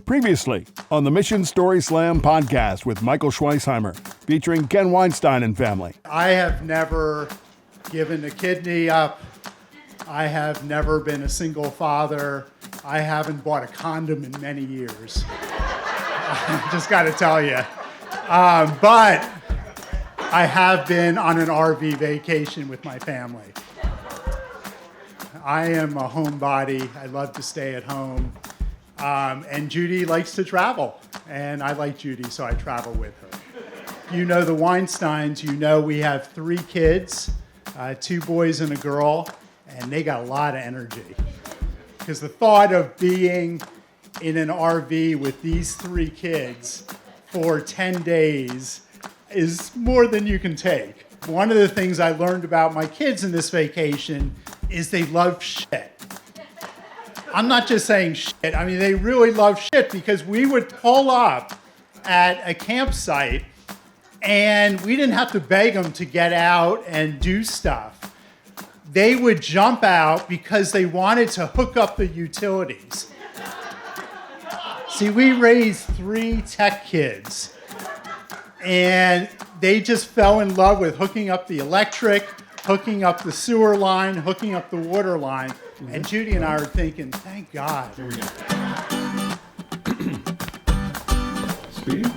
Previously on the Mission Story Slam podcast with Michael Schweisheimer, featuring Ken Weinstein and family. I have never given a kidney up. I have never been a single father. I haven't bought a condom in many years. I just got to tell you. But I have been on an RV vacation with my family. I am a homebody. I love to stay at home. And Judy likes to travel. And I like Judy, so I travel with her. You know the Weinsteins. You know we have 3 kids, 2 boys and a girl, and they got a lot of energy. Because the thought of being in an RV with these 3 kids for 10 days is more than you can take. One of the things I learned about my kids in this vacation is they love shit. I'm not just saying shit. I mean, they really love shit, because we would pull up at a campsite and we didn't have to beg them to get out and do stuff. They would jump out because they wanted to hook up the utilities. See, we raised 3 tech kids, and they just fell in love with hooking up the electric, hooking up the sewer line, hooking up the water line. And Judy and I are thinking, thank God. Here we go. Speed.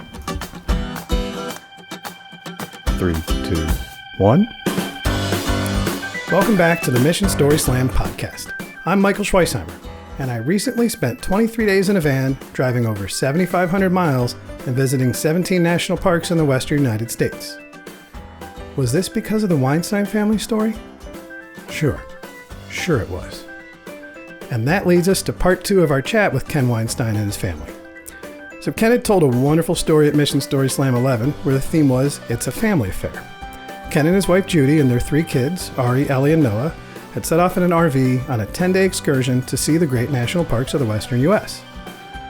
3, 2, 1. Welcome back to the Mission Story Slam podcast. I'm Michael Schweisheimer, and I recently spent 23 days in a van, driving over 7,500 miles and visiting 17 national parks in the western United States. Was this because of the Weinstein family story? Sure it was. And that leads us to part 2 of our chat with Ken Weinstein and his family. So Ken had told a wonderful story at Mission Story Slam 11, where the theme was, it's a family affair. Ken and his wife Judy and their 3 kids, Ari, Ellie, and Noah, had set off in an RV on a 10-day excursion to see the great national parks of the western U.S.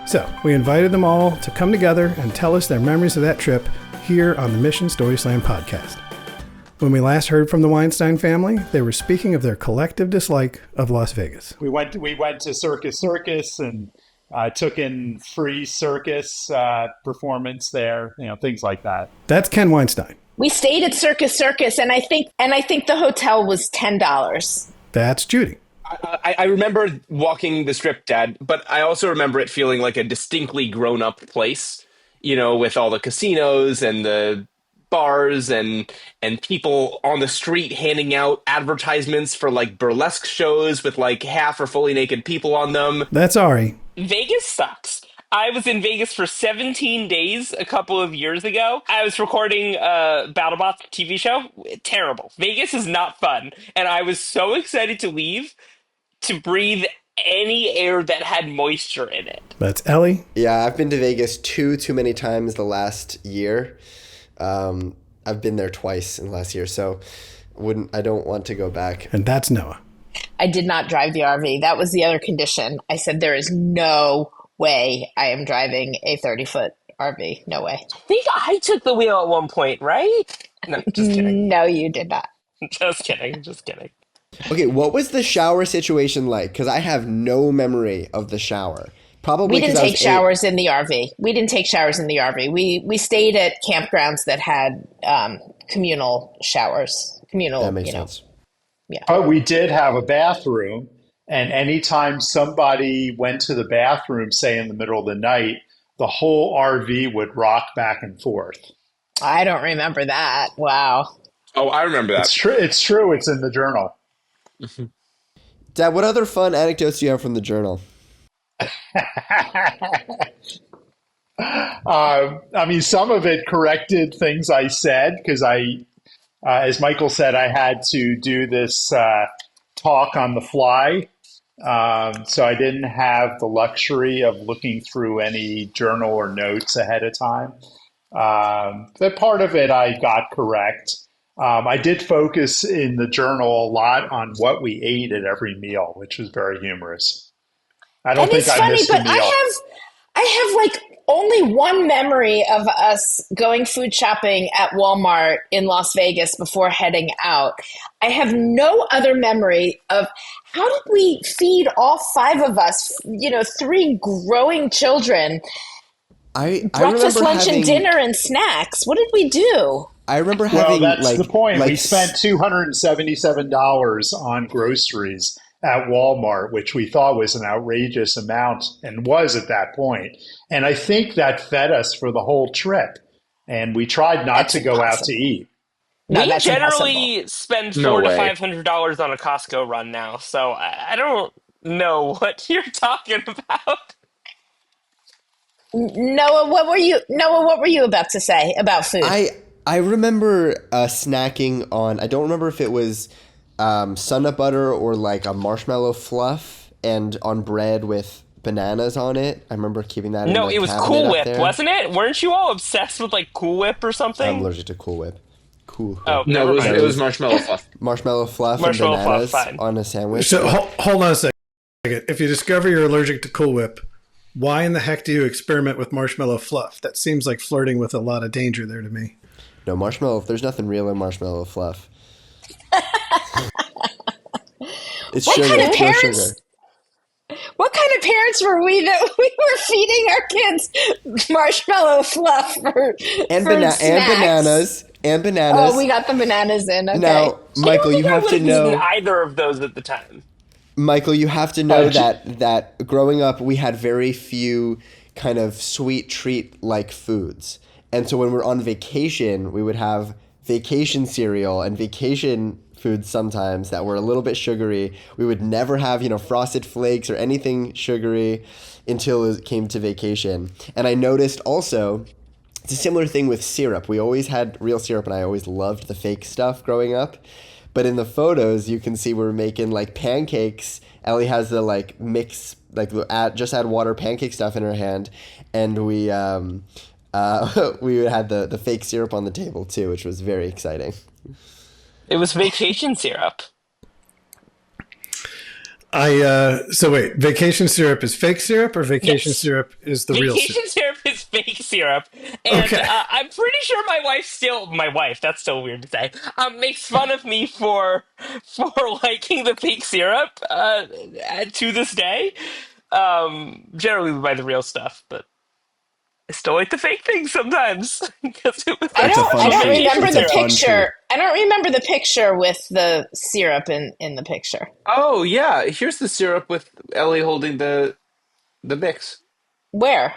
So we invited them all to come together and tell us their memories of that trip here on the Mission Story Slam podcast. When we last heard from the Weinstein family, they were speaking of their collective dislike of Las Vegas. We went to Circus and took in free circus performance there, things like that. That's Ken Weinstein. We stayed at Circus, and I think the hotel was $10. That's Judy. I remember walking the strip, Dad, but I also remember it feeling like a distinctly grown-up place, with all the casinos and the bars and people on the street handing out advertisements for like burlesque shows with like half or fully naked people on them. That's Ari. Vegas sucks. I was in Vegas for 17 days a couple of years ago. I was recording BattleBots TV show. Terrible. Vegas is not fun. And I was so excited to leave to breathe any air that had moisture in it. That's Ellie. Yeah, I've been to Vegas too many times the last year. I've been there twice in the last year, so I don't want to go back. And that's Noah. I did not drive the RV. That was the other condition. I said, there is no way I am driving a 30-foot RV. No way. I think I took the wheel at one point, right? No, just kidding. No, you did not. Just kidding. Okay, what was the shower situation like? Because I have no memory of the shower. Probably we didn't take showers in the RV. We didn't take showers in the RV. We stayed at campgrounds that had communal showers. That makes sense. Yeah. But we did have a bathroom, and anytime somebody went to the bathroom, say in the middle of the night, the whole RV would rock back and forth. I don't remember that. Wow. Oh, I remember that. It's true. It's in the journal. Dad, what other fun anecdotes do you have from the journal? Some of it corrected things I said, because as Michael said, I had to do this talk on the fly. So I didn't have the luxury of looking through any journal or notes ahead of time. That part of it I got correct. I did focus in the journal a lot on what we ate at every meal, which was very humorous. I don't think I missed a meal. I have like only one memory of us going food shopping at Walmart in Las Vegas before heading out. I have no other memory of how did we feed all five of us, three growing children, I breakfast, remember lunch, and having dinner and snacks. What did we do? I remember Well, having that's the point. like We spent $277 on groceries at Walmart, which we thought was an outrageous amount and was at that point. And I think that fed us for the whole trip. And we tried not That's to go out to impossible. eat. No, We that's impossible. generally spend No $400 to $500 on a Costco run now, so I don't know what you're talking about. Noah, what were you about to say about food? I remember snacking on. I don't remember if it was sun butter or like a marshmallow fluff, and on bread with bananas on it. I remember keeping that. No, in the it was cabinet Cool up Whip, there. wasn't it? Weren't you all obsessed with like Cool Whip or I'm something? allergic to Cool Whip. Cool. Oh, No, never it was, mind. it was marshmallow fluff. Marshmallow fluff Marshmallow and fluff, bananas fine. on a sandwich. So hold on a second. If you discover you're allergic to Cool Whip, why in the heck do you experiment with marshmallow fluff? That seems like flirting with a lot of danger there to me. No marshmallow. There's nothing real in marshmallow fluff. It's What sugar. kind of It's pure parents- sugar. What kind of parents were we that we were feeding our kids marshmallow fluff And, for and snacks? bananas. Oh, we got the bananas in. Okay. Now, Michael, you have to Eaten know. either of those at the time. Michael, you have to know Oh, that growing up, we had very few kind of sweet treat like foods, and so when we're on vacation, we would have vacation cereal and vacation foods sometimes that were a little bit sugary. We would never have Frosted Flakes or anything sugary until it came to vacation. And I noticed also. It's a similar thing with syrup. We always had real syrup, and I always loved the fake stuff growing up. But in the photos, you can see we're making like pancakes. Ellie has the like mix, like just add water pancake stuff in her hand, and we had the fake syrup on the table too, which was very exciting. It was vacation syrup. So wait, vacation syrup is fake syrup, or vacation Yes. syrup is the real Vacation syrup? syrup is fake syrup, and Okay. I'm pretty sure my wife, that's so weird to say, makes fun of me for liking the fake syrup to this day. Generally we buy the real stuff, but I still like the fake things sometimes because it was I It's a don't. fun I don't treat. remember It's the a fun picture. I don't remember the picture with the syrup in the picture. Oh yeah, here's the syrup with Ellie holding the mix. Where?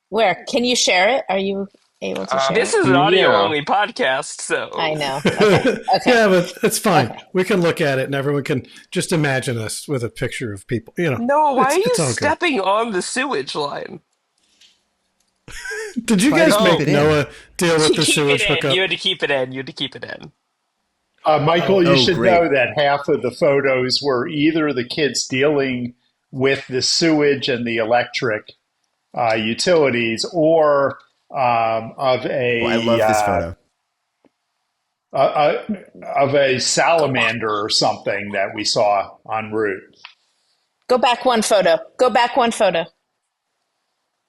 Where? Can you share it? Are you able to share this it? is an audio Yeah. only podcast, so I know. Okay. Okay. Yeah, but it's fine. Okay. We can look at it, and everyone can just imagine us with a picture of people. No, why are you it's all good. stepping on the sewage line? Did you Try to guys keep make it in. Noah deal with the Keep sewage it in. hookup? You had to keep it in. You had to keep it in. Michael, you should great. know that half of the photos were either the kids dealing with the sewage and the electric utilities, or of a Oh, I love this photo. of a salamander or something that we saw en route. Go back one photo. Go back one photo.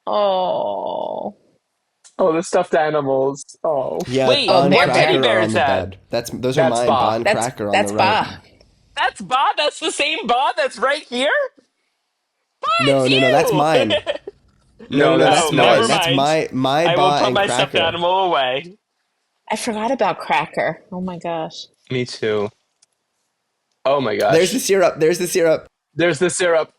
Oh. Oh, the stuffed animals. Oh, Yeah, Wait, Bon where Cracker teddy are bears on the at? bed. Those are That's mine. Bob. Bon That's Cracker on that's the right. Ba. That's Bob. That's the same Bob that's right here. No, it's that's you! mine. No, that's that's never mine. That's mind. my I will Ba put and my stuffed Cracker. animal away. I forgot about Cracker. Oh my gosh. me too. Oh my gosh. There's the syrup. There's the syrup. There's the syrup.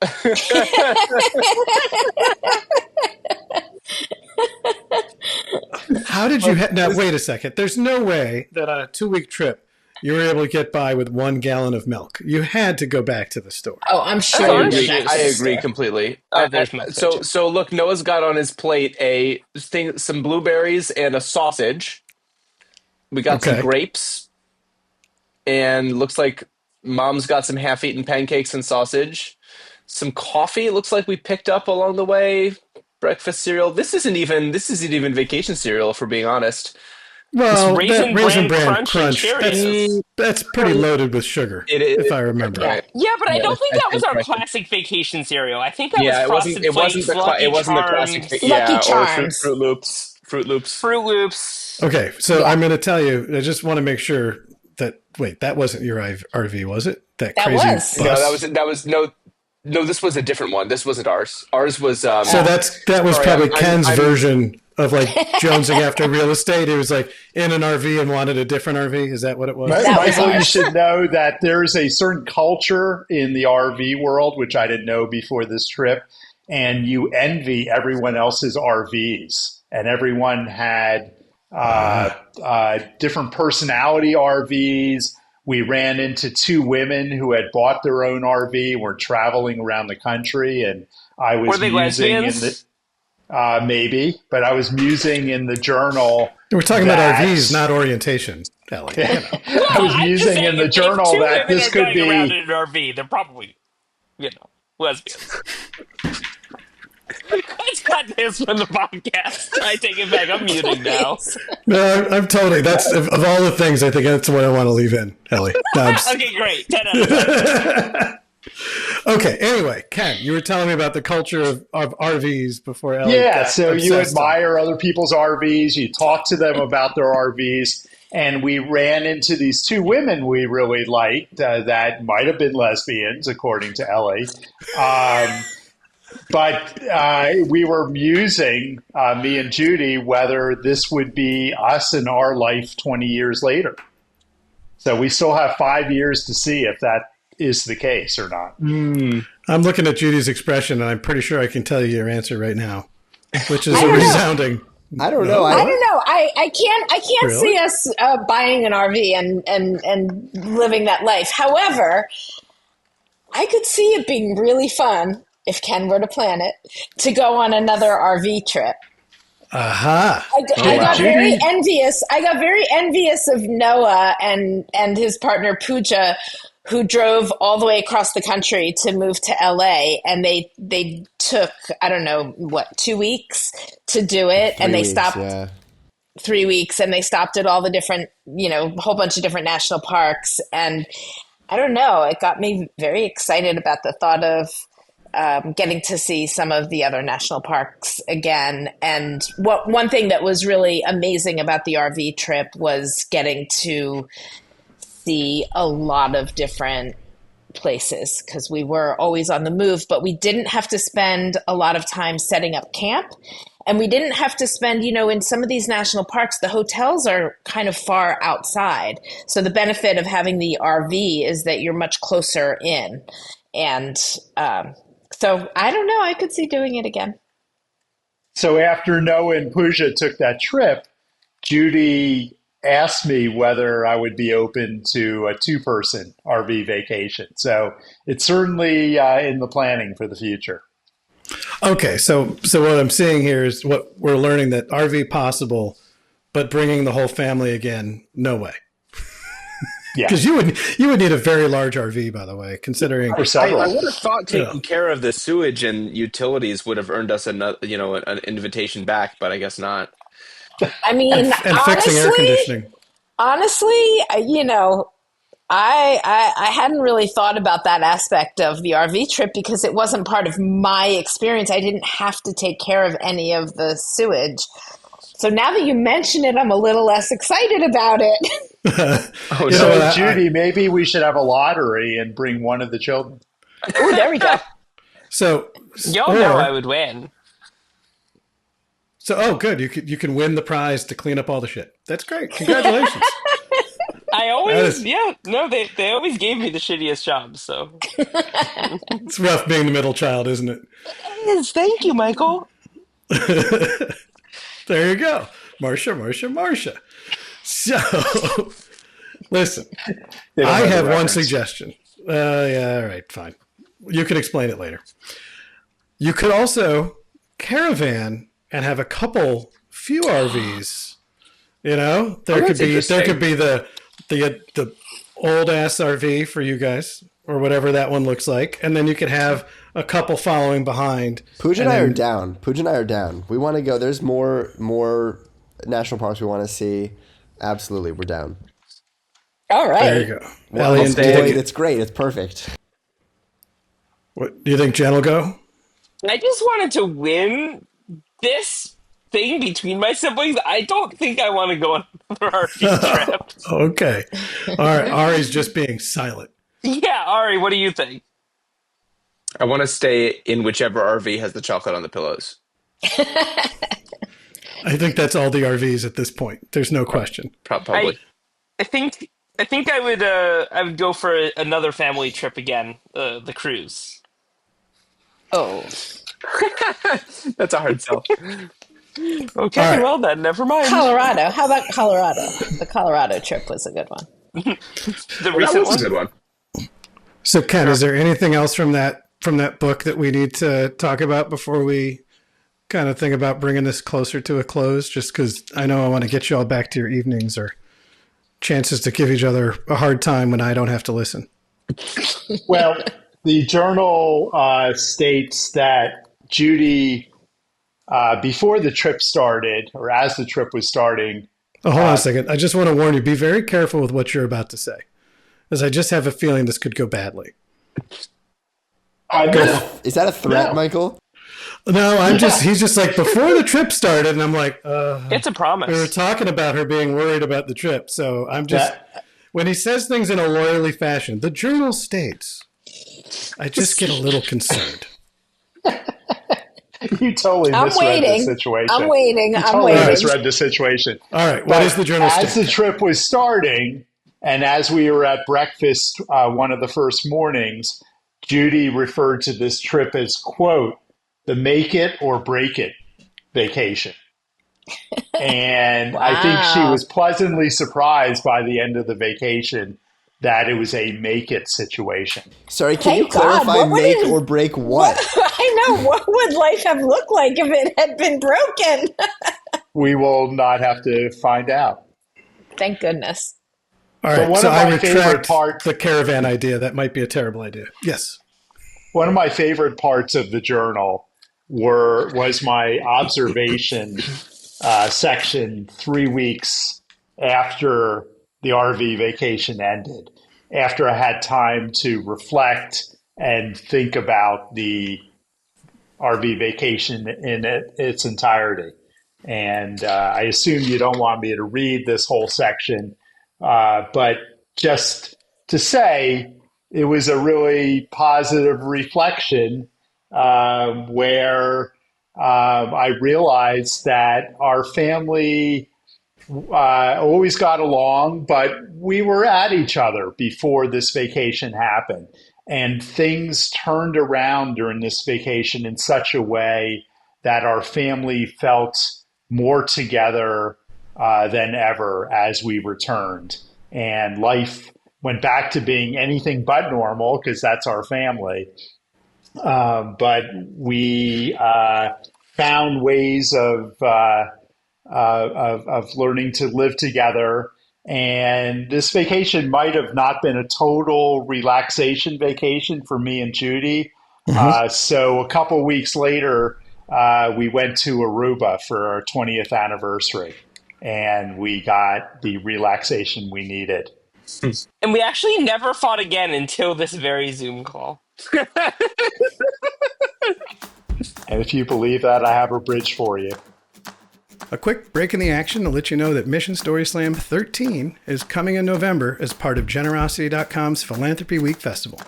How did you now? Wait a second. There's no way that on a 2-week trip you were able to get by with 1 gallon of milk. You had to go back to the store. Oh, I'm sure. Oh, you I did agree. that. I agree completely. Oh, there's my so picture. so look, Noah's got on his plate some blueberries and a sausage. We got some Okay. grapes, and looks like Mom's got some half-eaten pancakes and sausage. Some coffee. It looks like we picked up along the way. Breakfast cereal. This isn't even vacation cereal, if we're being honest. Well, Raisin Bran Crunch and Cheerios. that's pretty loaded with sugar, It is, if I remember. right. Yeah, but I Yeah, don't think that was our right. classic vacation cereal. I think that was Yeah, Frosted Flakes, Lucky it wasn't the classic. Charms, Lucky Yeah, or Charms. Fruit Loops. Fruit Loops. Fruit Loops. Okay, so I'm going to tell you, I just want to make sure that, wait, that wasn't your RV, was it? That That crazy was. bus? No, that was no. This was a different one. This wasn't ours. Ours was. So that was sorry, probably Ken's I'm- version of like jonesing after real estate. He was like in an RV and wanted a different RV. Is that what it was? That was Michael, you ours. should know that there's a certain culture in the RV world, which I didn't know before this trip, and you envy everyone else's RVs. And everyone had different personality RVs. We ran into two women who had bought their own RV, were traveling around the country, and I was Were they musing lesbians? maybe, but I was musing in the journal. We're talking about that- RVs, not orientation, Ellie. You know. I was I'm just musing saying in the if journal two that women this are could going around be. in an RV. They're probably, lesbians. Let's cut this from the podcast. I take it back. I'm muting now. No, I'm totally. That's of all the things. I think that's what I want to leave in, Ellie. No, I'm just- Okay, great. 10 out of 10. Okay. Anyway, Ken, you were telling me about the culture of RVs before Ellie. Yeah, got so you obsessed on- admire other people's RVs, you talk to them about their RVs, and we ran into these two women we really liked that might have been lesbians, according to Ellie. But we were musing, me and Judy, whether this would be us in our life 20 years later. So we still have 5 years to see if that is the case or not. I'm looking at Judy's expression, and I'm pretty sure I can tell you your answer right now, which is a don't know. resounding. I don't know. I don't know. I can't Really? see us buying an RV and living that life. However, I could see it being really fun if Ken were to plan it to go on another RV trip. Aha. I got Judy? very envious. I got very envious of Noah and his partner Pooja, who drove all the way across the country to move to LA, and they took, I don't know, 2 weeks to do it, and they stopped 3 weeks, and they stopped at all the different, a whole bunch of different national parks, and I don't know, it got me very excited about the thought of getting to see some of the other national parks again. And one thing that was really amazing about the RV trip was getting to see a lot of different places, because we were always on the move, but we didn't have to spend a lot of time setting up camp. And we didn't have to spend, in some of these national parks, the hotels are kind of far outside. So the benefit of having the RV is that you're much closer in. And so I don't know, I could see doing it again. So after Noah and Pooja took that trip, Judy asked me whether I would be open to a two-person RV vacation. So it's certainly in the planning for the future. Okay, so what I'm seeing here is what we're learning, that RV possible, but bringing the whole family again, no way. Yeah. Because you would need a very large RV, by the way, considering. For several. I would have thought taking care of the sewage and utilities would have earned us an invitation back, but I guess not. I mean, And fixing air conditioning. honestly, I hadn't really thought about that aspect of the RV trip because it wasn't part of my experience. I didn't have to take care of any of the sewage. So now that you mention it, I'm a little less excited about it. Oh, You So, know what, Judy, maybe we should have a lottery and bring one of the children. Ooh, there we go. So Y'all know I would win. So good. You can win the prize to clean up all the shit. That's great. Congratulations. I always, That is- they always gave me the shittiest jobs, so. It's rough being the middle child, isn't it? Yes, thank you, Michael. There you go. Marsha. So, listen, They don't I the have one reference. suggestion. Yeah, all right, fine. You can explain it later. You could also caravan and have few RVs. There that's could be the old ass RV for you guys, or whatever that one looks like, and then you could have a couple following behind. Pooja and I are down. We want to go. There's more national parks we want to see. Absolutely, we're down. All right. There you go. Well, Ellie, do you think it's great. It's perfect. what do you think Jen will go? I just wanted to win this thing between my siblings. I don't think I want to go on another RV trip. Okay. All right. Ari's just being silent. Yeah, Ari, what do you think? I want to stay in whichever RV has the chocolate on the pillows. I think that's all the RVs at this point. There's no question. Probably. I think I would go for another family trip again, the cruise. Oh. That's a hard sell. Okay, All right. well then, never mind. Colorado. How about Colorado? The Colorado trip was a good one. The That recent was a one. good one. So, Ken, is there anything else from that book that we need to talk about before we kind of think about bringing this closer to a close? Just because I know I want to get you all back to your evenings or chances to give each other a hard time when I don't have to listen. Well, the journal states that Judy, before the trip started, or as the trip was starting. Oh, hold on a second. I just want to warn you, be very careful with what you're about to say, as I just have a feeling this could go badly. Is that a threat, No. Michael? No, he's just like, before the trip started, and I'm like, It's a promise. we were talking about her being worried about the trip. So I'm just, when he says things in a lawyerly fashion, the journal states, I just get a little concerned. You totally I'm misread waiting. the situation. I'm waiting. You I'm totally waiting. misread the situation. All right, what is the journal As state? the trip was starting, and as we were at breakfast one of the first mornings, Judy referred to this trip as, quote, the make it or break it vacation. And I think she Wow. was pleasantly surprised by the end of the vacation that it was a make it situation. Sorry, can you Thank God. clarify What would make it- or break what? I know. What would life have looked like if it had been broken? We will not have to find out. Thank goodness. All But right, one so of I my favorite retract parts- the caravan idea. That might be a terrible idea. Yes. One of my favorite parts of the journal was my observation section 3 weeks after the RV vacation ended, after I had time to reflect and think about the RV vacation in its entirety. And I assume you don't want me to read this whole section, but just to say, it was a really positive reflection where I realized that our family always got along, but we were at each other before this vacation happened. And things turned around during this vacation in such a way that our family felt more together than ever as we returned. And life went back to being anything but normal because that's our family. But we found ways of learning to live together. And this vacation might have not been a total relaxation vacation for me and Judy. So a couple weeks later, we went to Aruba for our 20th anniversary, and we got the relaxation we needed. And we actually never fought again until this very Zoom call. And if you believe that, I have a bridge for you. A quick break in the action to let you know that Mission Story Slam 13 is coming in November as part of Generosity.com's Philanthropy Week Festival.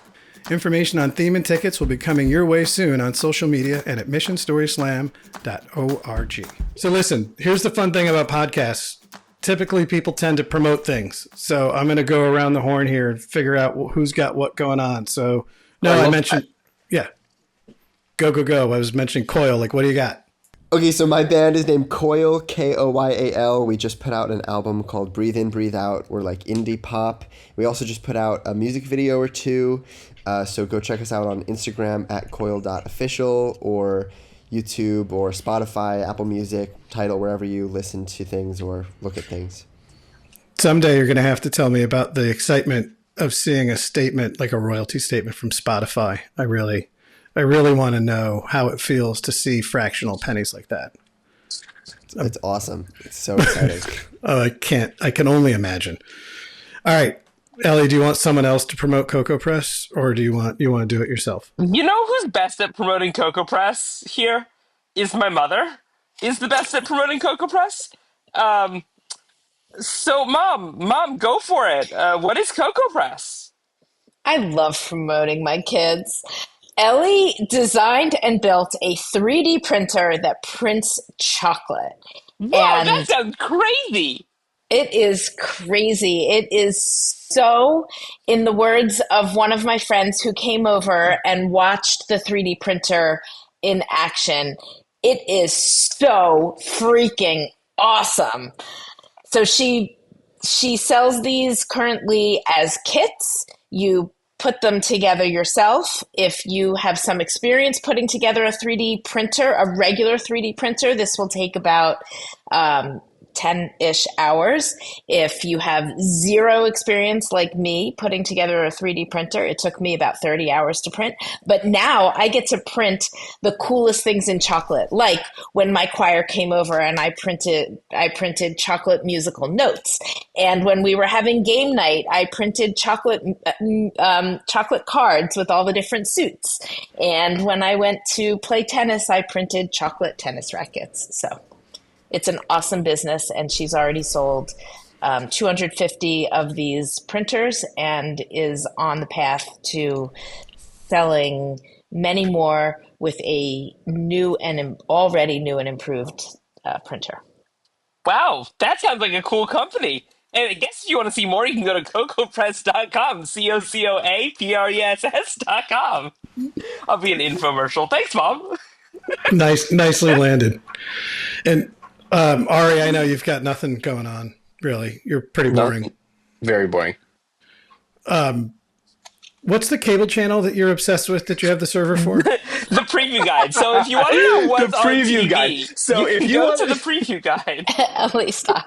Information on theme and tickets will be coming your way soon on social media and at missionstoryslam.org. So listen, here's the fun thing about podcasts. Typically, people tend to promote things. So I'm going to go around the horn here and figure out who's got what going on. So, I mentioned, yeah. Go. I was mentioning Coil. Like, what do you got? Okay, so my band is named Coil, Koyal. We just put out an album called Breathe In, Breathe Out. We're like indie pop. We also just put out a music video or two. So go check us out on Instagram at coil.official or YouTube or Spotify, Apple Music, Tidal, wherever you listen to things or look at things. Someday you're going to have to tell me about the excitement of seeing a statement, like a royalty statement from Spotify. I really want to know how it feels to see fractional pennies like that. It's awesome. It's so exciting. I can only imagine. All right. Ellie, do you want someone else to promote Cocoa Press, or do you want to do it yourself? You know who's best at promoting Cocoa Press here? Is my mother. Is the best at promoting Cocoa Press. So, Mom, go for it. What is Cocoa Press? I love promoting my kids. Ellie designed and built a 3D printer that prints chocolate. Wow, And that sounds crazy. it is crazy. It is so, in the words of one of my friends who came over and watched the 3D printer in action, it is so freaking awesome. So she sells these currently as kits. You put them together yourself. If you have some experience putting together a 3D printer, a regular 3D printer, this will take about 10-ish hours. If you have zero experience like me putting together a 3D printer, it took me about 30 hours to print. But now I get to print the coolest things in chocolate, like when my choir came over and I printed chocolate musical notes. And when we were having game night, I printed chocolate cards with all the different suits. And when I went to play tennis, I printed chocolate tennis rackets. So it's an awesome business, and she's already sold 250 of these printers and is on the path to selling many more with a already new and improved printer. Wow, that sounds like a cool company. And I guess if you want to see more, you can go to cocoapress.com, COCOAPRESS.com. I'll be an infomercial. Thanks, Mom. Nicely landed. And Ari, I know you've got nothing going on, really. You're pretty boring. Very boring. What's the cable channel that you're obsessed with that you have the server for? The preview guide. So if you want to know what's The preview on TV, guide. So you if can you go want to the preview guide. Ellie, stop.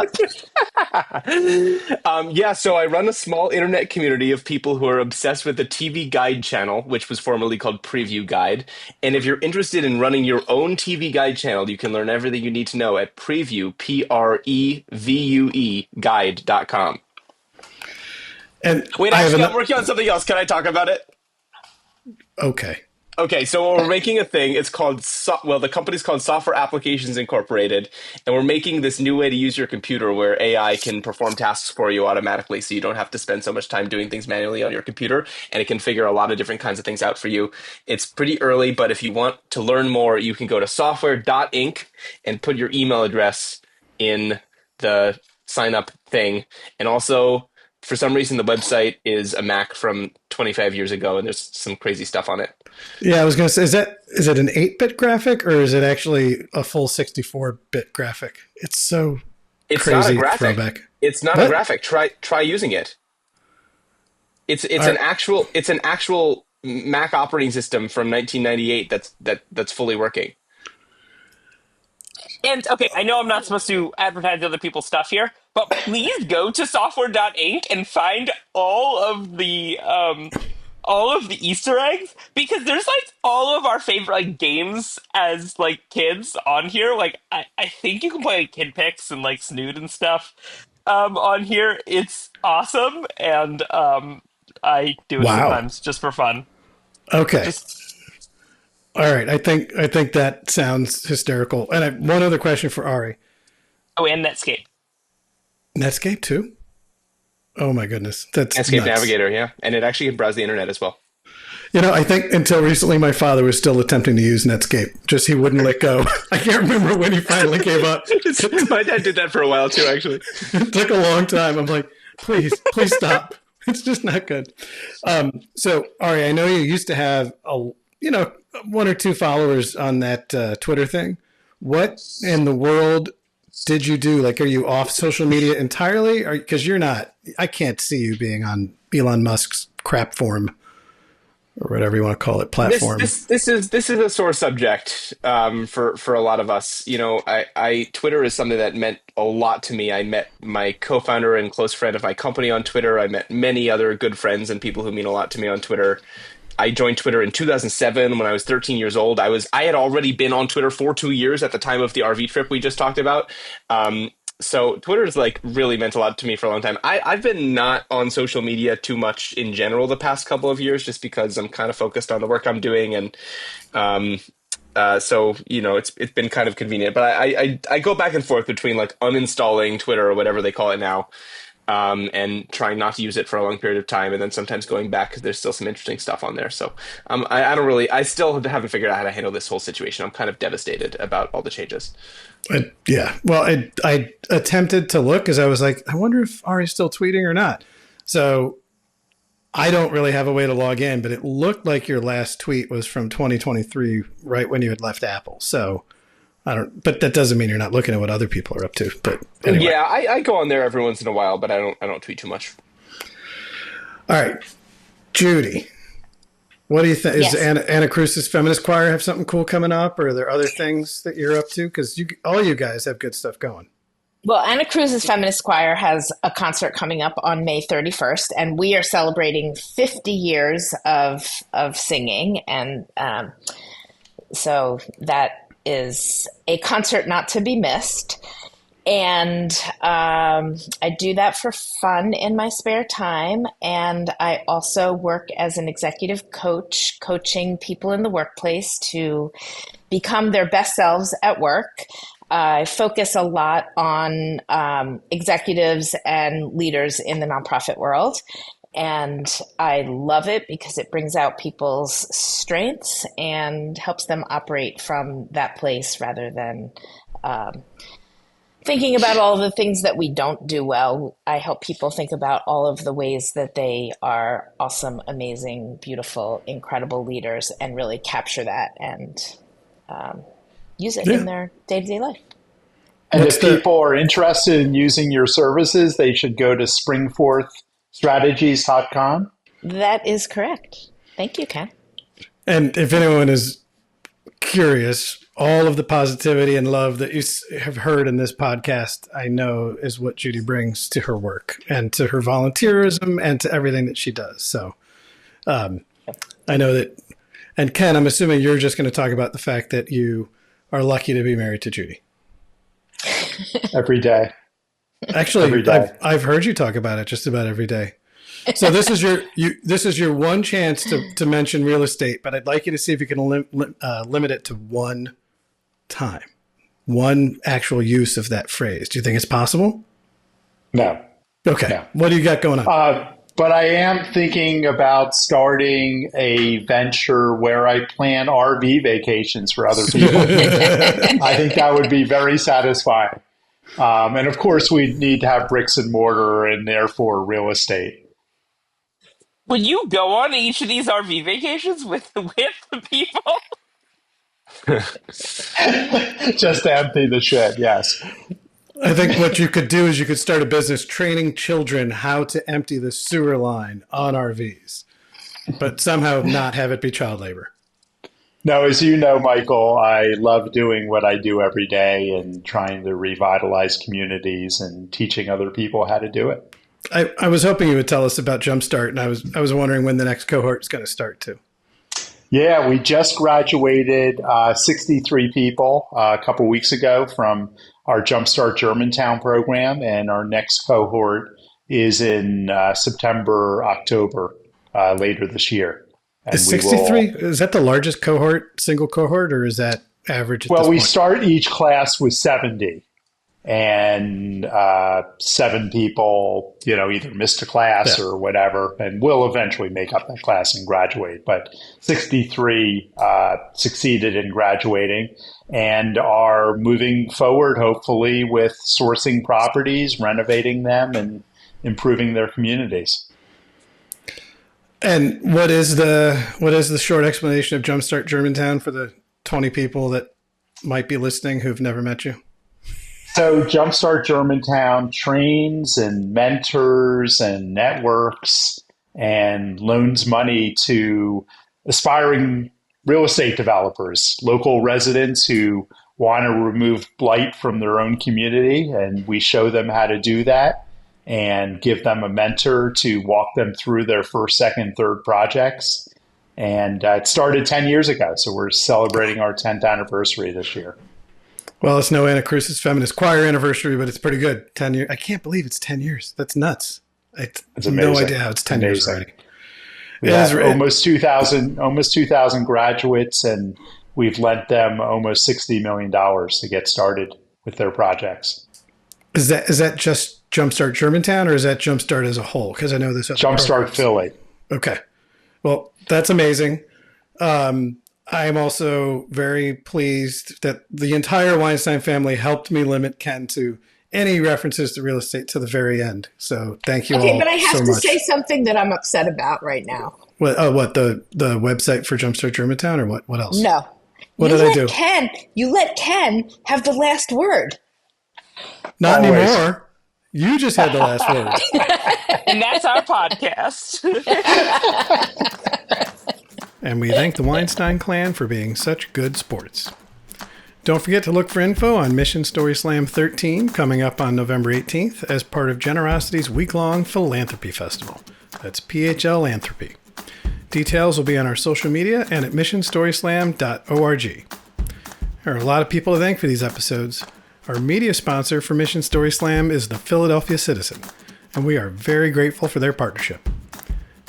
So I run a small internet community of people who are obsessed with the TV Guide channel, which was formerly called Preview Guide. And if you're interested in running your own TV Guide channel, you can learn everything you need to know at Preview, PREVUE, guide.com. And Wait, actually, I'm working on something else. Can I talk about it? Okay. Okay, so we're making a thing. It's called, the company's called Software Applications Incorporated, and we're making this new way to use your computer where AI can perform tasks for you automatically, so you don't have to spend so much time doing things manually on your computer, and it can figure a lot of different kinds of things out for you. It's pretty early, but if you want to learn more, you can go to software.inc and put your email address in the sign-up thing, and also, for some reason, the website is a Mac from 25 years ago, and there's some crazy stuff on it. Yeah, I was going to say, is it an 8-bit graphic, or is it actually a full 64-bit graphic? It's so crazy. Not a graphic. Throwback. It's not a graphic. Try using it. It's an actual Mac operating system from 1998 that's fully working. And, okay, I know I'm not supposed to advertise other people's stuff here, but please go to software.inc and find all of the Easter eggs, because there's, like, all of our favorite, like, games as, like, kids on here. Like, I think you can play, like, Kid Pix and, like, Snood and stuff on here. It's awesome, and I do it sometimes just for fun. Okay. All right, I think that sounds hysterical. And I have one other question for Ari. Oh, and Netscape. Netscape too? Oh my goodness, that's Netscape nuts. Navigator, yeah, and it actually can browse the internet as well. You know, I think until recently, my father was still attempting to use Netscape. Just he wouldn't let go. I can't remember when he finally gave up. My dad did that for a while too, actually. It took a long time. I'm like, please stop. It's just not good. So Ari, I know you used to have one or two followers on that Twitter thing. What in the world did you do? Like, are you off social media entirely? Because you're not. I can't see you being on Elon Musk's crap form or whatever you want to call it, platform. This is a sore subject for a lot of us. You know, I Twitter is something that meant a lot to me. I met my co-founder and close friend of my company on Twitter. I met many other good friends and people who mean a lot to me on Twitter. I joined Twitter in 2007 when I was 13 years old. I had already been on Twitter for 2 years at the time of the RV trip we just talked about. So Twitter has like really meant a lot to me for a long time. I've been not on social media too much in general the past couple of years, just because I'm kind of focused on the work I'm doing, and so it's been kind of convenient. But I go back and forth between like uninstalling Twitter or whatever they call it now, and trying not to use it for a long period of time, and then sometimes going back because there's still some interesting stuff on there. So I still haven't figured out how to handle this whole situation. I'm kind of devastated about all the changes. I attempted to look because I was like, I wonder if Ari's still tweeting or not. So I don't really have a way to log in, but it looked like your last tweet was from 2023, right when you had left Apple. So but that doesn't mean you're not looking at what other people are up to. But anyway. Yeah, I go on there every once in a while, but I don't tweet too much. All right, Judy, what do you think? Yes. Is Anna Cruz's Feminist Choir have something cool coming up, or are there other things that you're up to? Because all you guys have good stuff going. Well, Anna Cruz's Feminist Choir has a concert coming up on May 31st, and we are celebrating 50 years of singing, and so that is a concert not to be missed. And I do that for fun in my spare time. And I also work as an executive coach, coaching people in the workplace to become their best selves at work. I focus a lot on executives and leaders in the nonprofit world. And I love it because it brings out people's strengths and helps them operate from that place rather than thinking about all the things that we don't do well. I help people think about all of the ways that they are awesome, amazing, beautiful, incredible leaders, and really capture that and use it in their day-to-day life. And if people are interested in using your services, they should go to springforthstrategies.com. That is correct. Thank you, Ken. And if anyone is curious, all of the positivity and love that you have heard in this podcast, I know is what Judy brings to her work and to her volunteerism and to everything that she does. So I know that. And Ken, I'm assuming you're just going to talk about the fact that you are lucky to be married to Judy. Every day. Actually, every day. I've heard you talk about it just about every day. So this is your one chance to mention real estate, but I'd like you to see if you can limit it to one time, one actual use of that phrase. Do you think it's possible? No. Okay. No. What do you got going on? But I am thinking about starting a venture where I plan RV vacations for other people. I think that would be very satisfying. And of course, we need to have bricks and mortar and therefore real estate. Would you go on each of these RV vacations with the people? Just to empty the shed, yes. I think what you could do is you could start a business training children how to empty the sewer line on RVs, but somehow not have it be child labor. No, as you know, Michael, I love doing what I do every day and trying to revitalize communities and teaching other people how to do it. I was hoping you would tell us about Jumpstart, and I was wondering when the next cohort is going to start too. Yeah, we just graduated 63 people a couple weeks ago from our Jumpstart Germantown program, and our next cohort is in September, October, later this year. And is 63, is that the largest cohort, single cohort, or is that average at this point? Start each class with 70, and 7 people, either missed a class or whatever, and will eventually make up that class and graduate. But 63 succeeded in graduating and are moving forward, hopefully, with sourcing properties, renovating them, and improving their communities. And what is the short explanation of Jumpstart Germantown for the 20 people that might be listening who've never met you? So Jumpstart Germantown trains and mentors and networks and loans money to aspiring real estate developers, local residents who want to remove blight from their own community. And we show them how to do that and give them a mentor to walk them through their first, second, third projects. And it started 10 years ago. So we're celebrating our 10th anniversary this year. Well, it's no Anna Cruz's Feminist Choir anniversary, but it's pretty good. 10 years. I can't believe it's 10 years. That's nuts. I have no idea how it's 10 years already. We have almost 2,000 graduates, and we've lent them almost $60 million to get started with their projects. Is that just Jumpstart Germantown, or is that Jumpstart as a whole? Because I know this other Jumpstart Philly. Okay. Well, that's amazing. I am also very pleased that the entire Weinstein family helped me limit Ken to any references to real estate to the very end. So thank you all so much. Okay, but I have to say something that I'm upset about right now. What? Oh, what? The website for Jumpstart Germantown, or what? What else? No. What did I do? You let Ken have the last word. Not anymore. You just had the last word. And that's our podcast. And we thank the Weinstein clan for being such good sports. Don't forget to look for info on Mission Story Slam 13 coming up on November 18th as part of Generosity's week-long philanthropy festival. That's PHL-anthropy. Details will be on our social media and at missionstoryslam.org. There are a lot of people to thank for these episodes. Our media sponsor for Mission Story Slam is the Philadelphia Citizen, and we are very grateful for their partnership.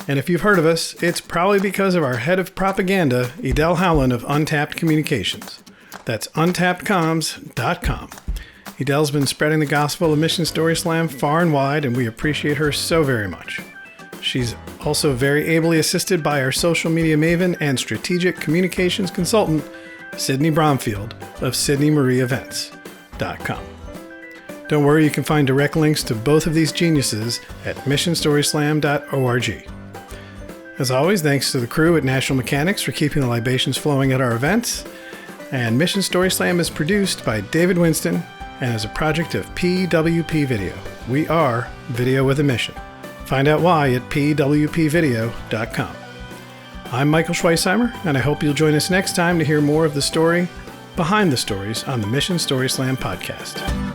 And if you've heard of us, it's probably because of our head of propaganda, Edel Howland of Untapped Communications. That's untappedcoms.com. Edel's been spreading the gospel of Mission Story Slam far and wide, and we appreciate her so very much. She's also very ably assisted by our social media maven and strategic communications consultant, Sydney Bromfield of SydneyMarieEvents.com. Don't worry, you can find direct links to both of these geniuses at missionstoryslam.org. As always, thanks to the crew at National Mechanics for keeping the libations flowing at our events. And Mission Story Slam is produced by David Winston and is a project of PWP Video. We are Video with a Mission. Find out why at pwpvideo.com. I'm Michael Schweisheimer, and I hope you'll join us next time to hear more of the story behind the stories on the Mission Story Slam podcast.